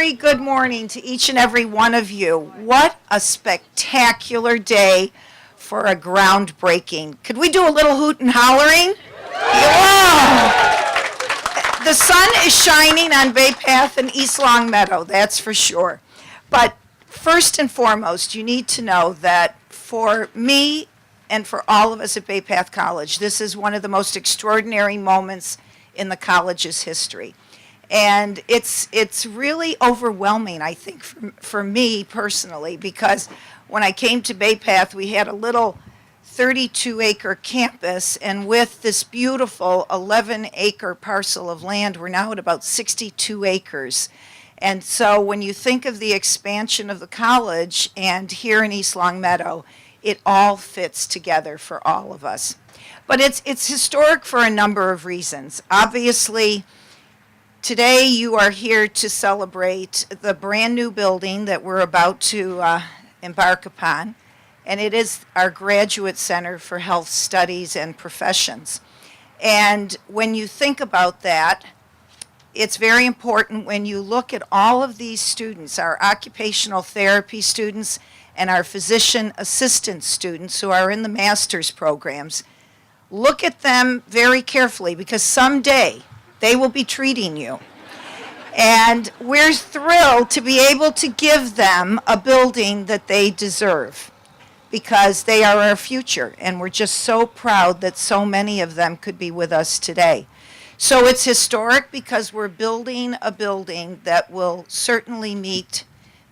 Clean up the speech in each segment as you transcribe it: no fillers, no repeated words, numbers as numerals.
very good morning to each and every one of you. What a spectacular day for a groundbreaking. Could we do a little hoot and hollering? Wow! The sun is shining on Bay Path and East Longmeadow, that's for sure. But first and foremost, you need to know that for me and for all of us at Bay Path College, this is one of the most extraordinary moments in the college's history. And it's really overwhelming, I think, for me personally, because when I came to Bay Path, we had a little 32-acre campus, and with this beautiful 11-acre parcel of land, we're now at about 62 acres. And so when you think of the expansion of the college and here in East Longmeadow, it all fits together for all of us. But it's historic for a number of reasons. Obviously, today you are here to celebrate the brand new building that we're about to embark upon, and it is our Graduate Center for Health Studies and Professions. And when you think about that, it's very important when you look at all of these students, our occupational therapy students and our physician assistant students who are in the master's programs, look at them very carefully because someday they will be treating you. And we're thrilled to be able to give them a building that they deserve because they are our future. And we're just so proud that so many of them could be with us today. So it's historic because we're building a building that will certainly meet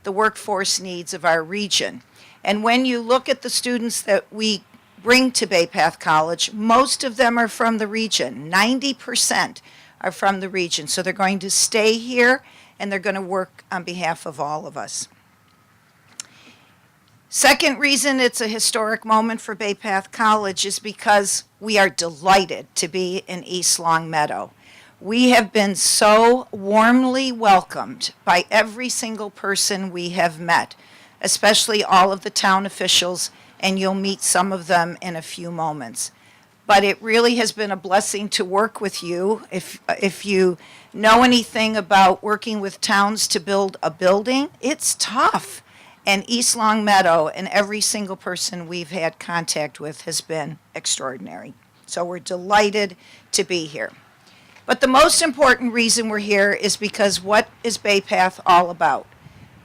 the workforce needs of our region. And when you look at the students that we bring to Bay Path College, most of them are from the region. 90% are from the region. So they're going to stay here and they're going to work on behalf of all of us. Second reason it's a historic moment for Bay Path College is because we are delighted to be in East Longmeadow. We have been so warmly welcomed by every single person we have met, especially all of the town officials, and you'll meet some of them in a few moments. But it really has been a blessing to work with you. If you know anything about working with towns to build a building, it's tough. And East Longmeadow and every single person we've had contact with has been extraordinary. So we're delighted to be here. But the most important reason we're here is because what is Bay Path all about?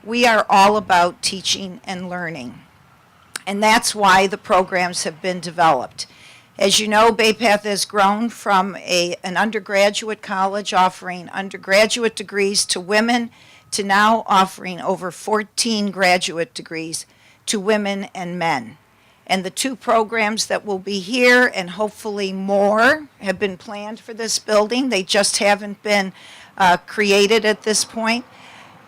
We are all about teaching and learning. And that's why the programs have been developed. As you know, Bay Path has grown from an undergraduate college offering undergraduate degrees to women to now offering over 14 graduate degrees to women and men. And the two programs that will be here, and hopefully more, have been planned for this building. They just haven't been created at this point.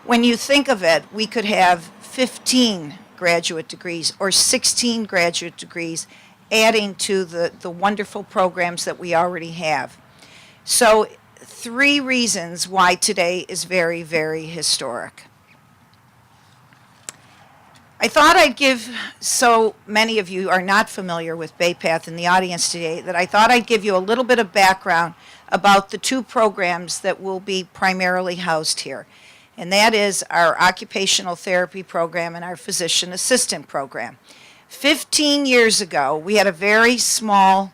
When you think of it, we could have 15 graduate degrees or 16 graduate degrees adding to the wonderful programs that we already have. So 3 reasons why today is very, very historic. I thought I'd give, so many of you are not familiar with Bay Path in the audience today, that I thought I'd give you a little bit of background about the 2 programs that will be primarily housed here. And that is our occupational therapy program and our physician assistant program. 15 years ago, we had a very small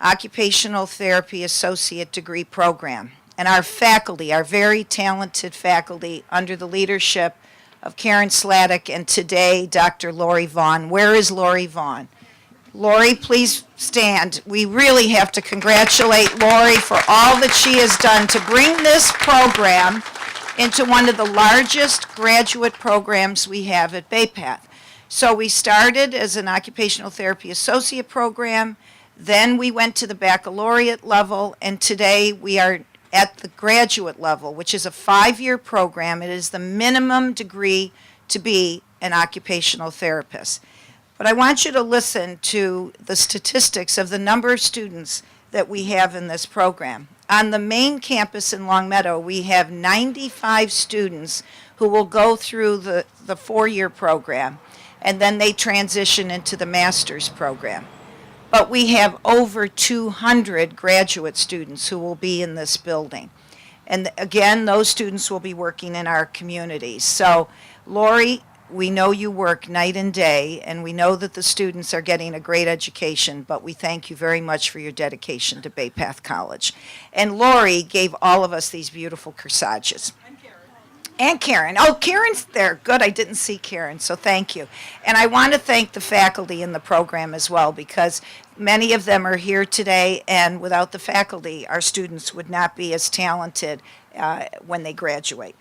occupational therapy associate degree program. And our faculty, our very talented faculty, under the leadership of Karen Sladek and today Dr. Lori Vaughn. Where is Lori Vaughn? Lori, please stand. We really have to congratulate Lori for all that she has done to bring this program into one of the largest graduate programs we have at Bay Path. So we started as an occupational therapy associate program, then we went to the baccalaureate level, and today we are at the graduate level, which is a 5-year program. It is the minimum degree to be an occupational therapist. But I want you to listen to the statistics of the number of students that we have in this program. On the main campus in Longmeadow, we have 95 students who will go through the 4-year program, and then they transition into the master's program. But we have over 200 graduate students who will be in this building. And again, those students will be working in our communities. So, Lori, we know you work night and day, and we know that the students are getting a great education, but we thank you very much for your dedication to Bay Path College. And Lori gave all of us these beautiful corsages. And Karen. Oh, Karen's there. Good, I didn't see Karen, so thank you. And I want to thank the faculty in the program as well, because many of them are here today, and without the faculty, our students would not be as talented when they graduate.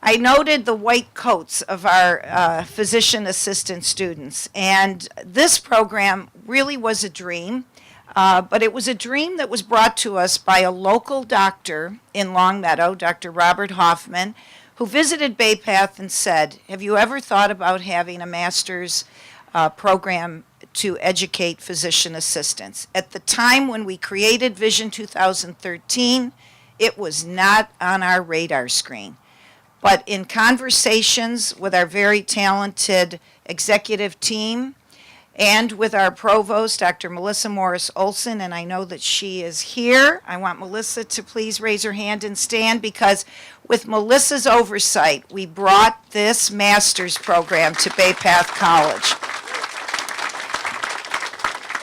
I noted the white coats of our physician assistant students, and this program really was a dream. But it was a dream that was brought to us by a local doctor in Longmeadow, Dr. Robert Hoffman, who visited Bay Path and said, have you ever thought about having a master's program to educate physician assistants? At the time when we created Vision 2013, it was not on our radar screen. But in conversations with our very talented executive team, and with our provost, Dr. Melissa Morris Olson, and I know that she is here. I want Melissa to please raise her hand and stand, because with Melissa's oversight, we brought this master's program to Bay Path College.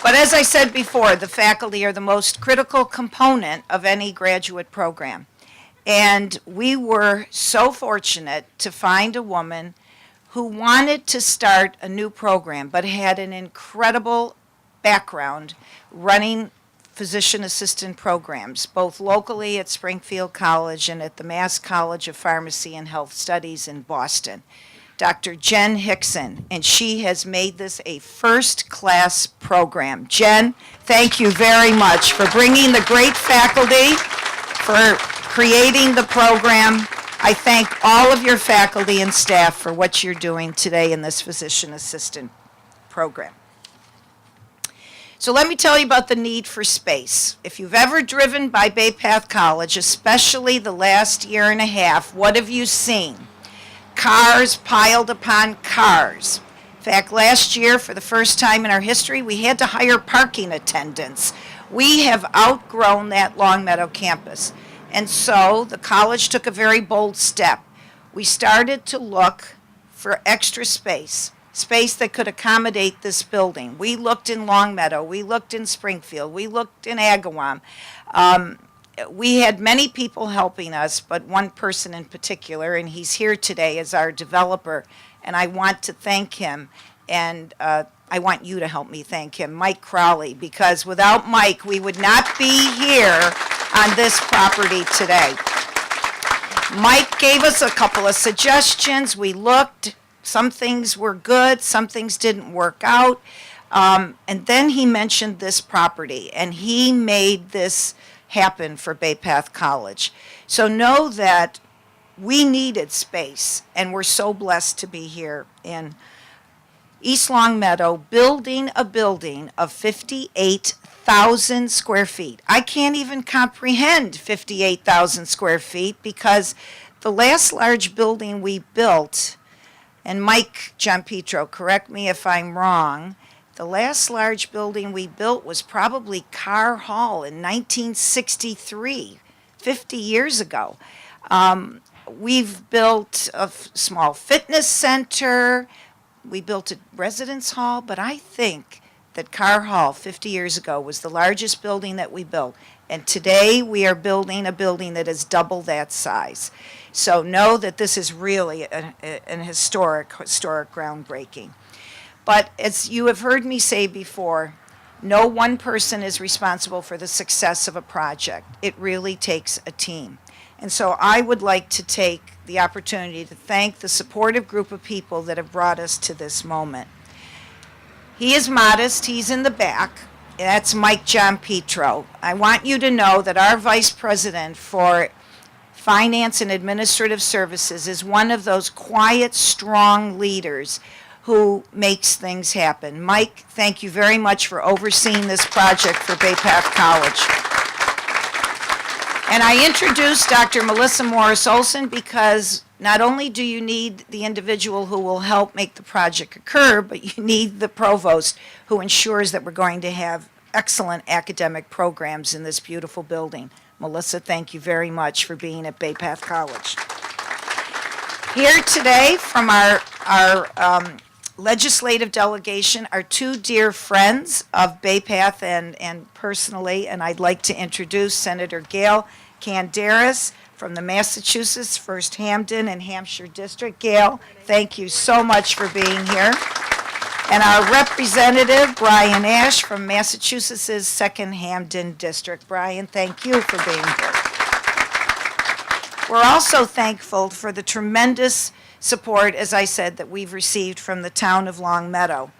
But as I said before, the faculty are the most critical component of any graduate program. And we were so fortunate to find a woman who wanted to start a new program, but had an incredible background running physician assistant programs, both locally at Springfield College and at the Mass College of Pharmacy and Health Studies in Boston, Dr. Jen Hickson, and she has made this a first-class program. Jen, thank you very much for bringing the great faculty, for creating the program. I thank all of your faculty and staff for what you're doing today in this physician assistant program. So let me tell you about the need for space. If you've ever driven by Bay Path College, especially the last year and a half, what have you seen? Cars piled upon cars. In fact, last year, for the first time in our history, we had to hire parking attendants. We have outgrown that Longmeadow campus. And so the college took a very bold step. We started to look for extra space that could accommodate this building. We looked in Longmeadow, we looked in Springfield, we looked in Agawam. We had many people helping us, but one person in particular, and he's here today as our developer, and I want to thank him, and I want you to help me thank him, Mike Crowley, because without Mike, we would not be here on this property today. Mike gave us a couple of suggestions. We looked. Some things were good. Some things didn't work out. And then he mentioned this property, and he made this happen for Bay Path College. So know that we needed space, and we're so blessed to be here in East Longmeadow, building a building of 58,000 square feet. I can't even comprehend 58,000 square feet, because the last large building we built, and Mike Gianpietro, correct me if I'm wrong, the last large building we built was probably Carr Hall in 1963, 50 years ago. We've built a small fitness center. We built a residence hall, but I think that Carr Hall 50 years ago was the largest building that we built. And today we are building a building that is double that size. So know that this is really an historic groundbreaking. But as you have heard me say before, no one person is responsible for the success of a project. It really takes a team. And so I would like to take the opportunity to thank the supportive group of people that have brought us to this moment. He is modest. He's in the back. That's Mike Gianpietro. I want you to know that our Vice President for Finance and Administrative Services is one of those quiet, strong leaders who makes things happen. Mike, thank you very much for overseeing this project for Bay Path College. And I introduced Dr. Melissa Morris Olson because not only do you need the individual who will help make the project occur, but you need the provost who ensures that we're going to have excellent academic programs in this beautiful building. Melissa, thank you very much for being at Bay Path College. Here today from our legislative delegation are two dear friends of Bay Path and personally, and I'd like to introduce Senator Gail Canderas from the Massachusetts 1st Hampden and Hampshire District. Gail, thank you so much for being here. And our representative, Brian Ash from Massachusetts' 2nd Hampden District. Brian, thank you for being here. We're also thankful for the tremendous support, as I said, that we've received from the town of Longmeadow.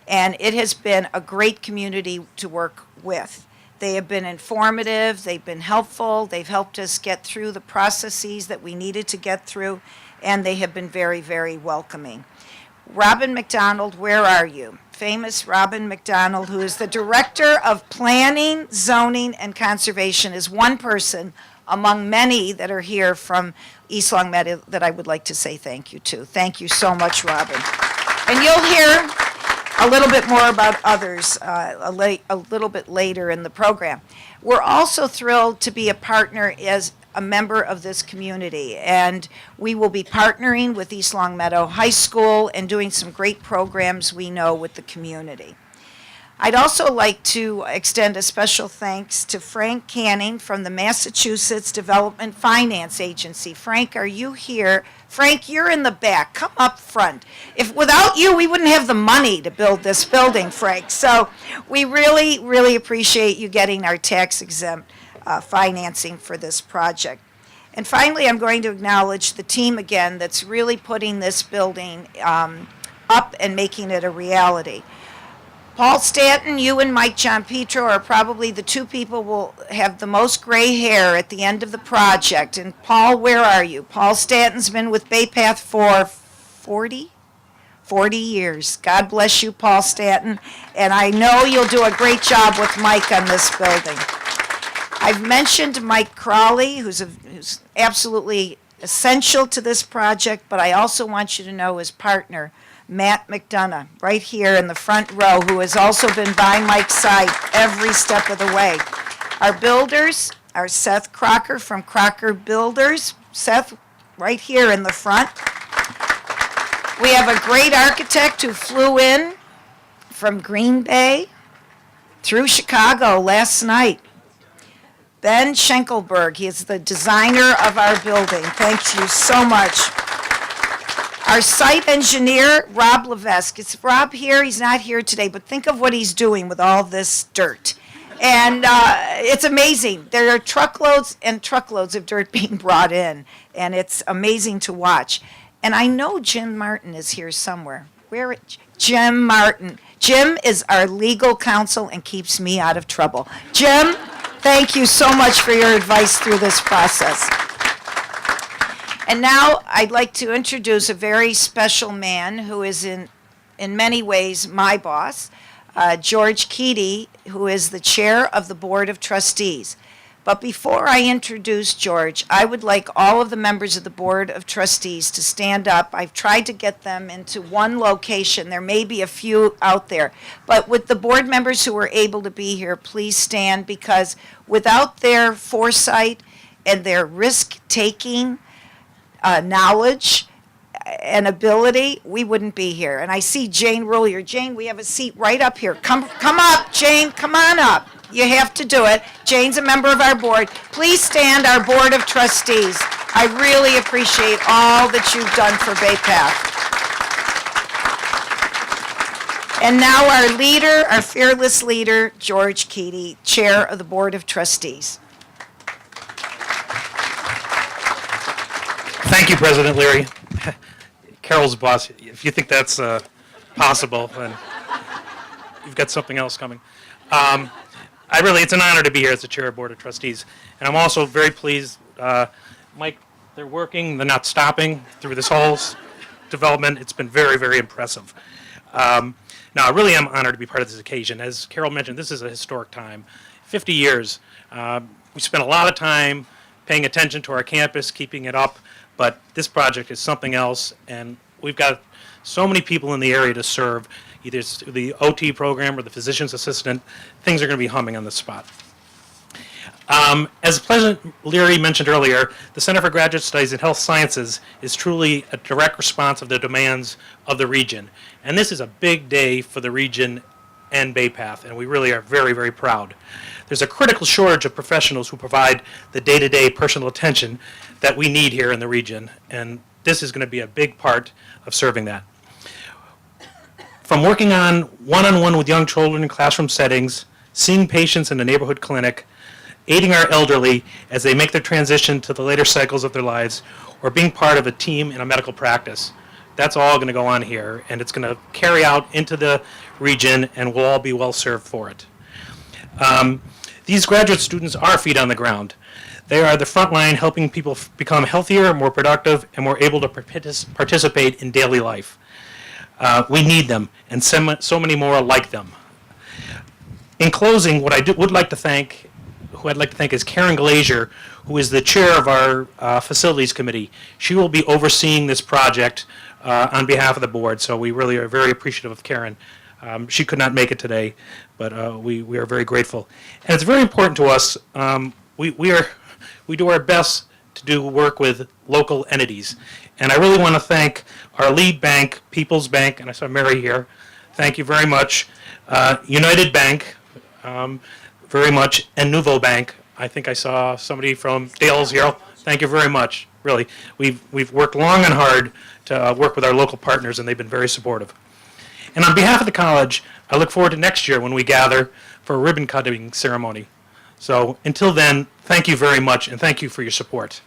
And it has been a great community to work with. They have been informative, they've been helpful, they've helped us get through the processes that we needed to get through, and they have been very, very welcoming. Robin McDonald, where are you? Famous Robin McDonald, who is the Director of Planning, Zoning, and Conservation, is one person among many that are here from East Longmeadow that I would like to say thank you to. Thank you so much, Robin. And you'll hear a little bit more about others a little bit later in the program. We're also thrilled to be a partner as a member of this community, and we will be partnering with East Longmeadow High School and doing some great programs we know with the community. I'd also like to extend a special thanks to Frank Canning from the Massachusetts Development Finance Agency. Frank, are you here? Frank, you're in the back. Come up front. If without you, we wouldn't have the money to build this building, Frank. So we really, really appreciate you getting our tax-exempt financing for this project. And finally, I'm going to acknowledge the team again that's really putting this building up and making it a reality. Paul Stanton, you and Mike Gianpietro are probably the two people who will have the most gray hair at the end of the project. And Paul, where are you? Paul Stanton's been with Bay Path for 40 years. God bless you, Paul Stanton. And I know you'll do a great job with Mike on this building. I've mentioned Mike Crawley, who's absolutely essential to this project, but I also want you to know his partner, Matt McDonough, right here in the front row, who has also been by Mike's side every step of the way. Our builders are Seth Crocker from Crocker Builders. Seth, right here in the front. We have a great architect who flew in from Green Bay through Chicago last night. Ben Schenkelberg, he is the designer of our building. Thank you so much. Our site engineer, Rob Levesque. Is Rob here? He's not here today, but think of what he's doing with all this dirt. And it's amazing. There are truckloads and truckloads of dirt being brought in, and it's amazing to watch. And I know Jim Martin is here somewhere. Where is Jim Martin? Jim is our legal counsel and keeps me out of trouble. Jim, thank you so much for your advice through this process. And now I'd like to introduce a very special man who is in many ways my boss, George Keaty, who is the chair of the Board of Trustees. But before I introduce George, I would like all of the members of the Board of Trustees to stand up. I've tried to get them into one location. There may be a few out there. But with the board members who are able to be here, please stand, because without their foresight and their risk-taking, knowledge and ability, we wouldn't be here. And I see Jane Roulier. Jane, we have a seat right up here. Come up, Jane. Come on up. You have to do it. Jane's a member of our board. Please stand, our Board of Trustees. I really appreciate all that you've done for Bay Path. And now our leader, our fearless leader, George Keaty, Chair of the Board of Trustees. Thank you, President Leary. Carol's boss. If you think that's possible, then you've got something else coming. It's an honor to be here as the chair of Board of Trustees. And I'm also very pleased, Mike, they're working, they're not stopping through this whole development. It's been very, very impressive. Now, I really am honored to be part of this occasion. As Carol mentioned, this is a historic time. 50 years. We spent a lot of time paying attention to our campus, keeping it up. But this project is something else, and we've got so many people in the area to serve, either the OT program or the physician's assistant. Things are going to be humming on the spot. As President Leary mentioned earlier, the Center for Graduate Studies in Health Sciences is truly a direct response of the demands of the region. And this is a big day for the region and Bay Path, and we really are very, very proud. There's a critical shortage of professionals who provide the day-to-day personal attention that we need here in the region, and this is going to be a big part of serving that. From working on one-on-one with young children in classroom settings, seeing patients in the neighborhood clinic, aiding our elderly as they make their transition to the later cycles of their lives, or being part of a team in a medical practice. That's all going to go on here, and it's going to carry out into the region, and we'll all be well served for it. These graduate students are feet on the ground. They are the front line helping people become healthier, more productive, and more able to participate in daily life. We need them, and so many more like them. In closing, what I would like to thank, who I'd like to thank is Karen Glazier, who is the chair of our facilities committee. She will be overseeing this project on behalf of the board, so we really are very appreciative of Karen. She could not make it today, but we are very grateful. And it's very important to us. We do our best to do work with local entities. And I really want to thank our lead bank, People's Bank, and I saw Mary here. Thank you very much. United Bank, very much, and Nouveau Bank. I think I saw somebody from Dale's here. Thank you very much. Really, we've worked long and hard to work with our local partners, and they've been very supportive. And on behalf of the college, I look forward to next year when we gather for a ribbon cutting ceremony. So until then, thank you very much, and thank you for your support.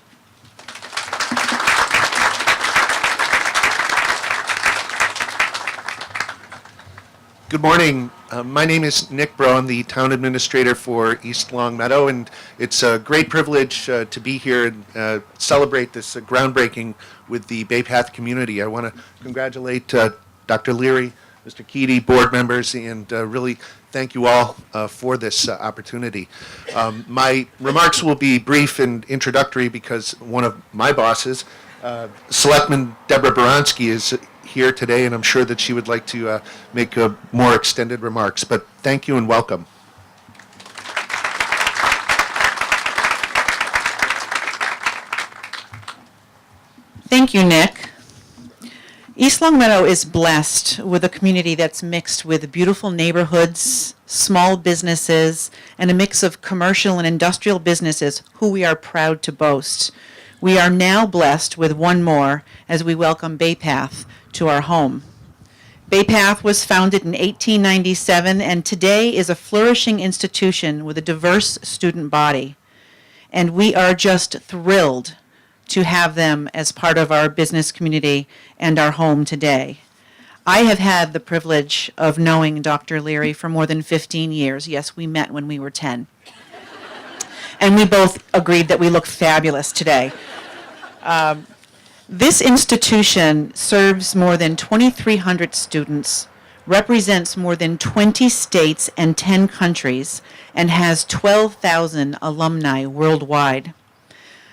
Good morning. My name is Nick Brown, the town administrator for East Longmeadow, and it's a great privilege to be here and celebrate this groundbreaking with the Bay Path community. I want to congratulate Dr. Leary, Mr. Keaty, board members, and really thank you all for this opportunity. My remarks will be brief and introductory because one of my bosses, Selectman Deborah Baranski, is here today, and I'm sure that she would like to make more extended remarks. But thank you and welcome. Thank you, Nick. East Longmeadow is blessed with a community that's mixed with beautiful neighborhoods, small businesses, and a mix of commercial and industrial businesses who we are proud to boast. We are now blessed with one more as we welcome Bay Path to our home. Bay Path was founded in 1897 and today is a flourishing institution with a diverse student body. And we are just thrilled to have them as part of our business community and our home today. I have had the privilege of knowing Dr. Leary for more than 15 years. Yes, we met when we were 10. And we both agreed that we look fabulous today. This institution serves more than 2,300 students, represents more than 20 states and 10 countries, and has 12,000 alumni worldwide.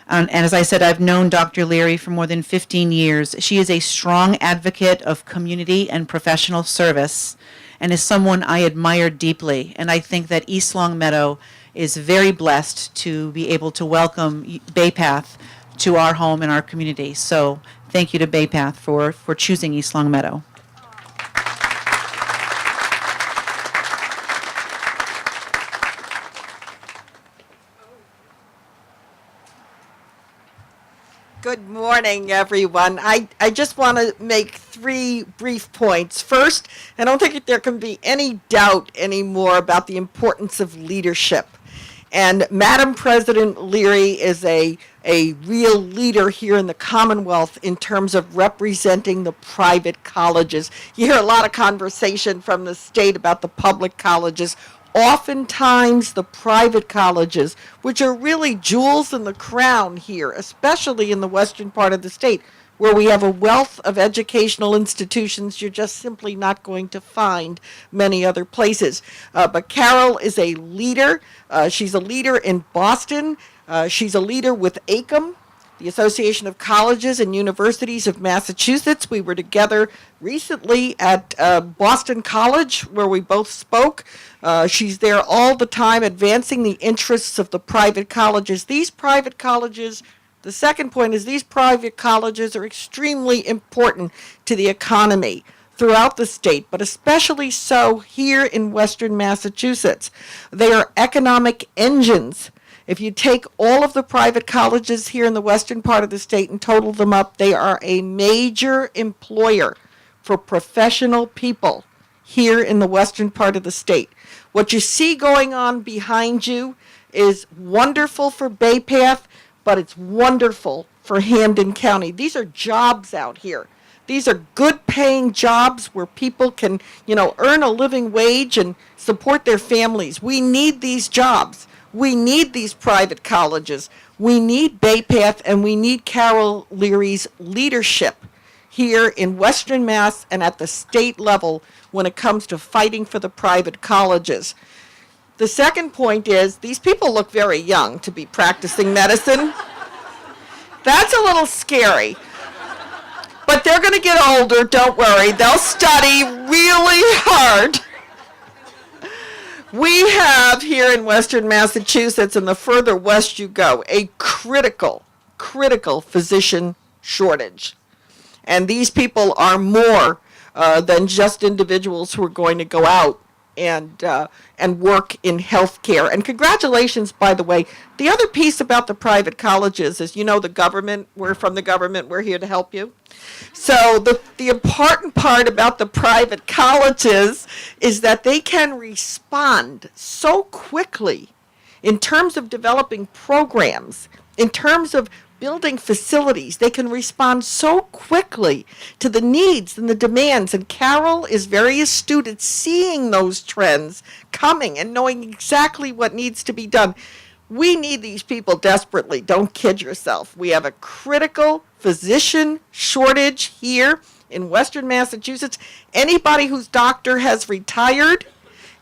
And as I said, I've known Dr. Leary for more than 15 years. She is a strong advocate of community and professional service and is someone I admire deeply. And I think that East Longmeadow is very blessed to be able to welcome Bay Path to our home and our community. So thank you to Bay Path for choosing East Longmeadow. Good morning, everyone. I just want to make 3 brief points. First, I don't think there can be any doubt anymore about the importance of leadership. And Madam President Leary is a real leader here in the Commonwealth in terms of representing the private colleges. You hear a lot of conversation from the state about the public colleges. Oftentimes, the private colleges, which are really jewels in the crown here, especially in the western part of the state, where we have a wealth of educational institutions you're just simply not going to find many other places. But Carol is a leader. She's a leader in Boston. She's a leader with ACOM. the Association of Colleges and Universities of Massachusetts. We were together recently at Boston College, where we both spoke. She's there all the time advancing the interests of the private colleges. These private colleges, the second point is these private colleges are extremely important to the economy throughout the state, but especially so here in Western Massachusetts. They are economic engines. If you take all of the private colleges here in the western part of the state and total them up, they are a major employer for professional people here in the western part of the state. What you see going on behind you is wonderful for Bay Path, but it's wonderful for Hampden County. These are jobs out here. These are good paying jobs where people can, earn a living wage and support their families. We need these jobs. We need these private colleges. We need Bay Path, and we need Carol Leary's leadership here in Western Mass and at the state level when it comes to fighting for the private colleges. The second point is these people look very young to be practicing medicine. That's a little scary. But they're going to get older, don't worry. They'll study really hard. We have here in Western Massachusetts, and the further west you go, a critical physician shortage. And these people are more than just individuals who are going to go out and work in healthcare. And congratulations, by the way. The other piece about the private colleges is, the government, we're from the government, we're here to help you. So the important part about the private colleges is that they can respond so quickly in terms of developing programs, in terms of building facilities. They can respond so quickly to the needs and the demands. And Carol is very astute at seeing those trends coming and knowing exactly what needs to be done. We need these people desperately. Don't kid yourself. We have a critical physician shortage here in Western Massachusetts. Anybody whose doctor has retired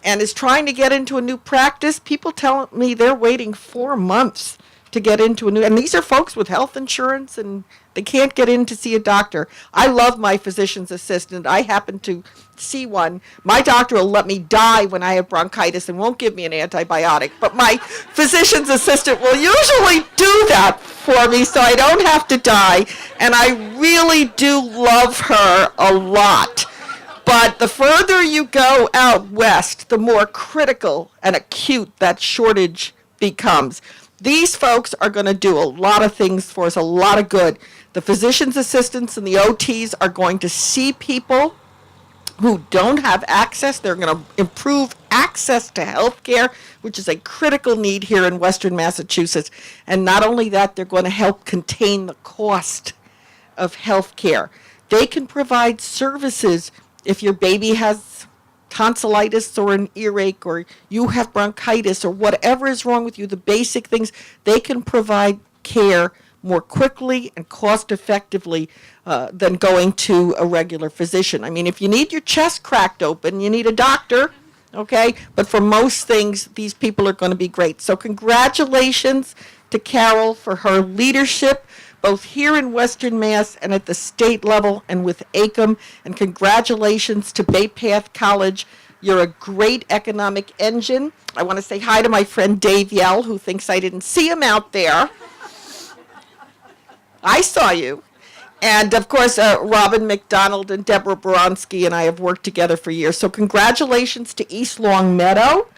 and is trying to get into a new practice, people tell me they're waiting 4 months to get into a new, and these are folks with health insurance and they can't get in to see a doctor. I love my physician's assistant. I happen to see one. My doctor will let me die when I have bronchitis and won't give me an antibiotic, but my physician's assistant will usually do that for me so I don't have to die, and I really do love her a lot. But the further you go out west, the more critical and acute that shortage becomes. These folks are going to do a lot of things for us, a lot of good. The physician's assistants and the OTs are going to see people who don't have access. They're going to improve access to health care, which is a critical need here in Western Massachusetts. And not only that, they're going to help contain the cost of health care. They can provide services if your baby has tonsillitis or an earache, or you have bronchitis, or whatever is wrong with you, the basic things, they can provide care more quickly and cost effectively than going to a regular physician. I mean, if you need your chest cracked open, you need a doctor, okay? But for most things, these people are going to be great. So congratulations to Carol for her leadership, both here in Western Mass and at the state level and with ACOM. And congratulations to Bay Path College. You're a great economic engine. I want to say hi to my friend Dave Yell, who thinks I didn't see him out there. I saw you. And, of course, Robin McDonald and Deborah Boronsky and I have worked together for years. So congratulations to East Longmeadow.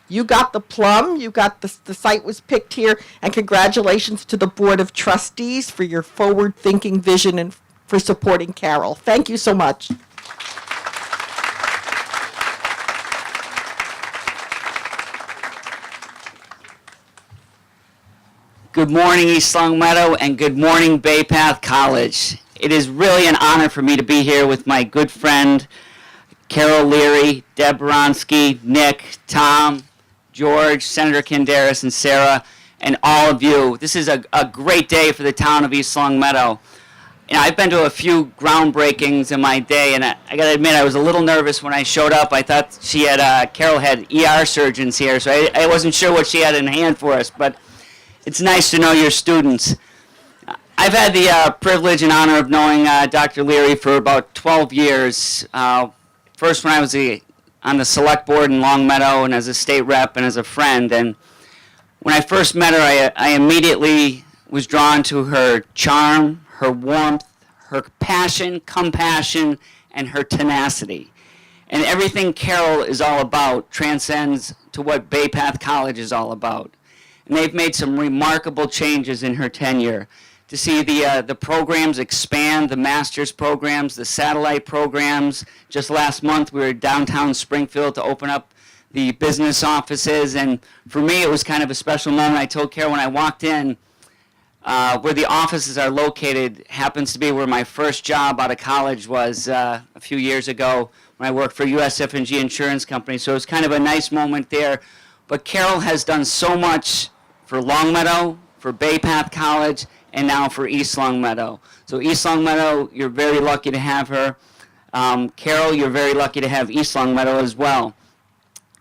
You got the plum, you got the site was picked here, and congratulations to the Board of Trustees for your forward-thinking vision and for supporting Carol. Thank you so much. Good morning, East Longmeadow, and good morning, Bay Path College. It is really an honor for me to be here with my good friend, Carol Leary, Deb Boronsky, Nick, Tom, George, Senator Kindaris, and Sarah, and all of you. This is a great day for the town of East Longmeadow. And I've been to a few groundbreakings in my day, and I got to admit, I was a little nervous when I showed up. I thought Carol had ER surgeons here, so I wasn't sure what she had in hand for us, but it's nice to know your students. I've had the privilege and honor of knowing Dr. Leary for about 12 years. First when I was on the select board in Longmeadow and as a state rep and as a friend. And when I first met her, I immediately was drawn to her charm, her warmth, her passion, compassion, and her tenacity. And everything Carol is all about transcends to what Bay Path College is all about. And they've made some remarkable changes in her tenure. To see the programs expand, the master's programs, the satellite programs. Just last month we were downtown Springfield to open up the business offices, and for me it was kind of a special moment. I told Carol when I walked in, where the offices are located happens to be where my first job out of college was a few years ago when I worked for USF&G Insurance Company, so it was kind of a nice moment there. But Carol has done so much for Longmeadow, for Bay Path College, and now for East Longmeadow. So East Longmeadow, you're very lucky to have her. Carol, you're very lucky to have East Longmeadow as well.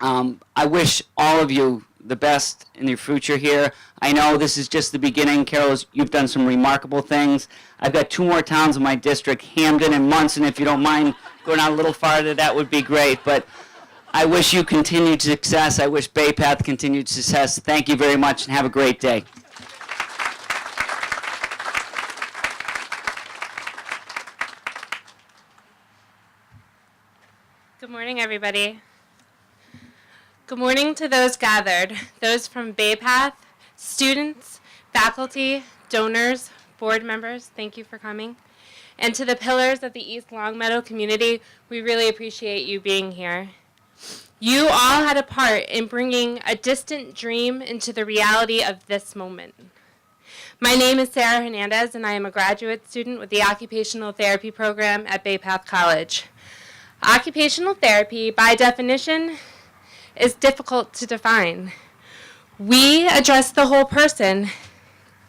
I wish all of you the best in your future here. I know this is just the beginning. Carol, you've done some remarkable things. I've got 2 more towns in my district, Hamden and Munson. If you don't mind going out a little farther, that would be great. But I wish you continued success. I wish Bay Path continued success. Thank you very much and have a great day. Good morning, everybody. Good morning to those gathered, those from Bay Path, students, faculty, donors, board members, thank you for coming. And to the pillars of the East Longmeadow community, we really appreciate you being here. You all had a part in bringing a distant dream into the reality of this moment. My name is Sarah Hernandez, and I am a graduate student with the Occupational Therapy program at Bay Path College. Occupational therapy, by definition, is difficult to define. We address the whole person,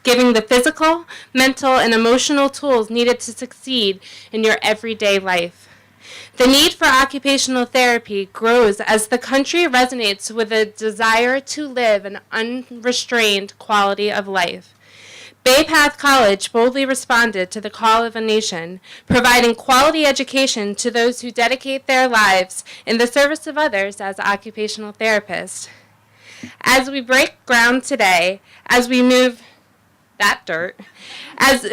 giving the physical, mental, and emotional tools needed to succeed in your everyday life. The need for occupational therapy grows as the country resonates with a desire to live an unrestrained quality of life. Bay Path College boldly responded to the call of a nation, providing quality education to those who dedicate their lives in the service of others as occupational therapists. As we break ground today, as we move that dirt, as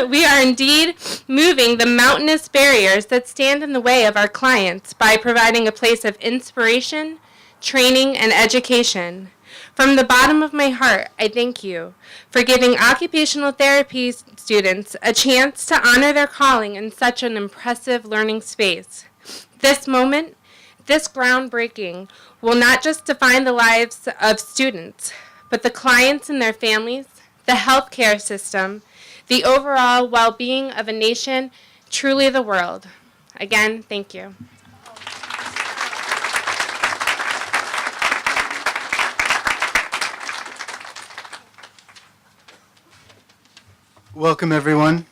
we are indeed moving the mountainous barriers that stand in the way of our clients by providing a place of inspiration, training, and education. From the bottom of my heart, I thank you for giving occupational therapy students a chance to honor their calling in such an impressive learning space. This moment, this groundbreaking, will not just define the lives of students, but the clients and their families, the healthcare system, the overall well-being of a nation, truly the world. Again, thank you. Welcome, everyone,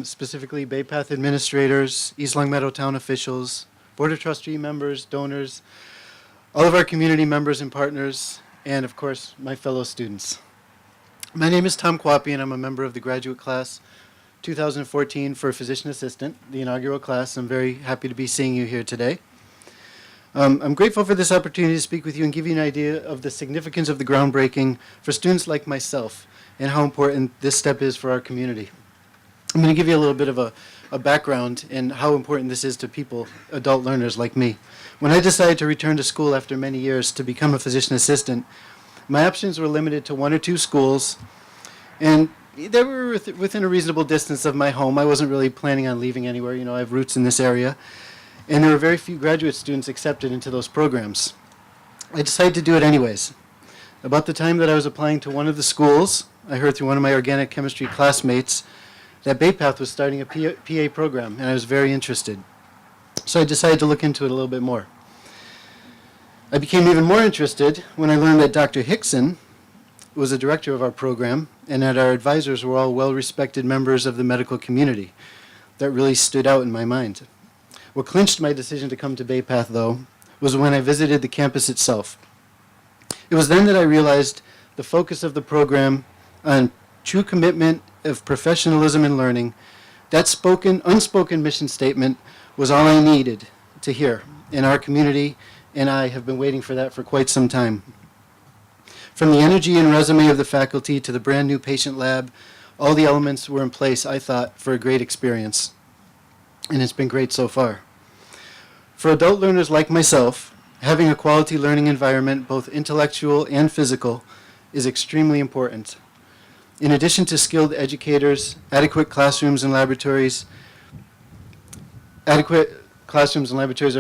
specifically Bay Path administrators, East Longmeadow town officials, Board of Trustee members, donors, all of our community members and partners, and of course, my fellow students. My name is Tom Quappy, and I'm a member of the graduate class 2014 for physician assistant, the inaugural class. I'm very happy to be seeing you here today. I'm grateful for this opportunity to speak with you and give you an idea of the significance of the groundbreaking for students like myself and how important this step is for our community. I'm going to give you a little bit of a background in how important this is to people, adult learners like me. When I decided to return to school after many years to become a physician assistant, my options were limited to 1 or 2 schools, and they were within a reasonable distance of my home. I wasn't really planning on leaving anywhere. You know, I have roots in this area, and there were very few graduate students accepted into those programs. I decided to do it anyways. About the time that I was applying to one of the schools, I heard through one of my organic chemistry classmates that Bay Path was starting a PA program, and I was very interested. So I decided to look into it a little bit more. I became even more interested when I learned that Dr. Hickson was the director of our program and that our advisors were all well-respected members of the medical community. That really stood out in my mind. What clinched my decision to come to Bay Path, though, was when I visited the campus itself. It was then that I realized the focus of the program on true commitment, of professionalism in learning, that unspoken mission statement was all I needed to hear in our community, and I have been waiting for that for quite some time. From the energy and resume of the faculty to the brand new patient lab, all the elements were in place, I thought, for a great experience. And it's been great so far. For adult learners like myself, having a quality learning environment, both intellectual and physical, is extremely important. In addition to skilled educators, adequate classrooms and laboratories are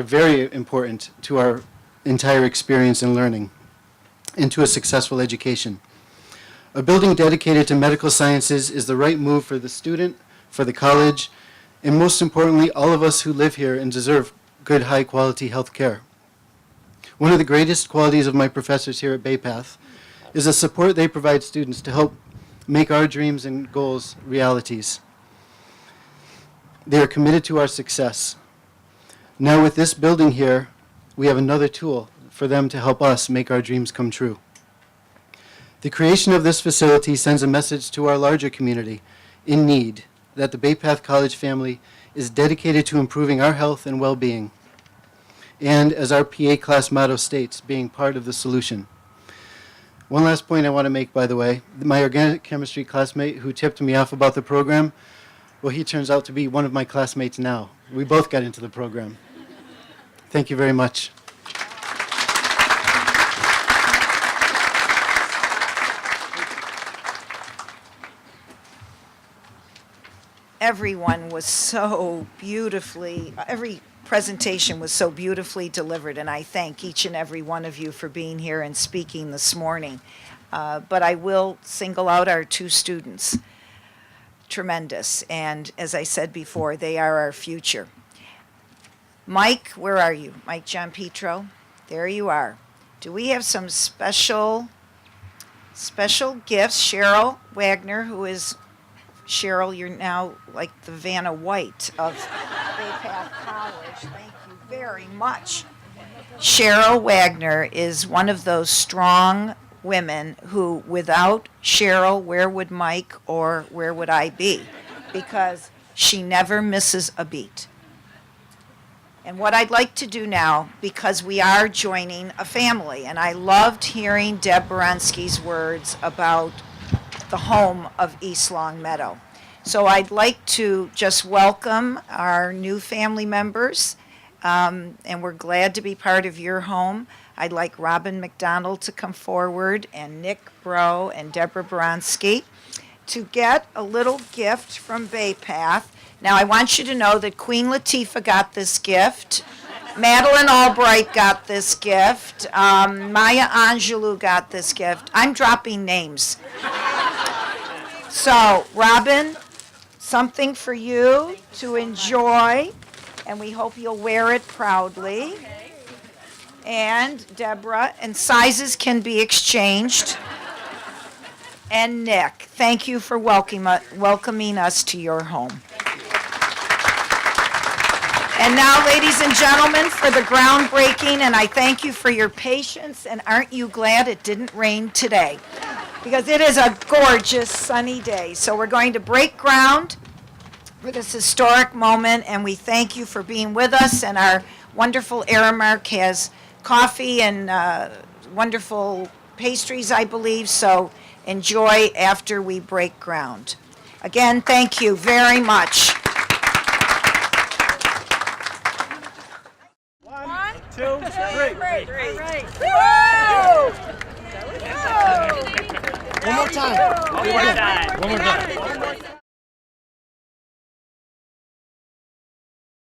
very important to our entire experience in learning and to a successful education. A building dedicated to medical sciences is the right move for the student, for the college, and most importantly, all of us who live here and deserve good, high-quality health care. One of the greatest qualities of my professors here at Bay Path is the support they provide students to help make our dreams and goals realities. They are committed to our success. Now with this building here, we have another tool for them to help us make our dreams come true. The creation of this facility sends a message to our larger community in need that the Bay Path College family is dedicated to improving our health and well-being, and as our PA class motto states, being part of the solution. One last point I want to make, by the way, my organic chemistry classmate who tipped me off about the program, well, he turns out to be one of my classmates now. We both got into the program. Thank you very much. Everyone was so beautifully, every presentation was so beautifully delivered, and I thank each and every one of you for being here and speaking this morning. But I will single out our two students. Tremendous, and as I said before, they are our future. Mike, where are you? Mike John Petro, there you are. Do we have some special gifts? Cheryl Wagner, who is, Cheryl, you're now like the Vanna White of Bay Path College. Thank you very much. Cheryl Wagner is one of those strong women who, without Cheryl, where would Mike or where would I be? Because she never misses a beat. And what I'd like to do now, because we are joining a family, and I loved hearing Deb Baranski's words about the home of East Longmeadow. So I'd like to just welcome our new family members, and we're glad to be part of your home. I'd like Robin McDonald to come forward, and Nick Bro and Deborah Baranski to get a little gift from Bay Path. Now I want you to know that Queen Latifah got this gift, Madeline Albright got this gift, Maya Angelou got this gift. I'm dropping names. So, Robin, something for you to enjoy, and we hope you'll wear it proudly. And Deborah, and sizes can be exchanged. And Nick, thank you for welcoming us to your home. And now, ladies and gentlemen, for the groundbreaking, and I thank you for your patience, and aren't you glad it didn't rain today? Because it is a gorgeous sunny day. So we're going to break ground for this historic moment, and we thank you for being with us. And our wonderful Aramark has coffee and wonderful pastries, I believe, so enjoy after we break ground. Again, thank you very much. 1, 2, 3. One more time. One more time.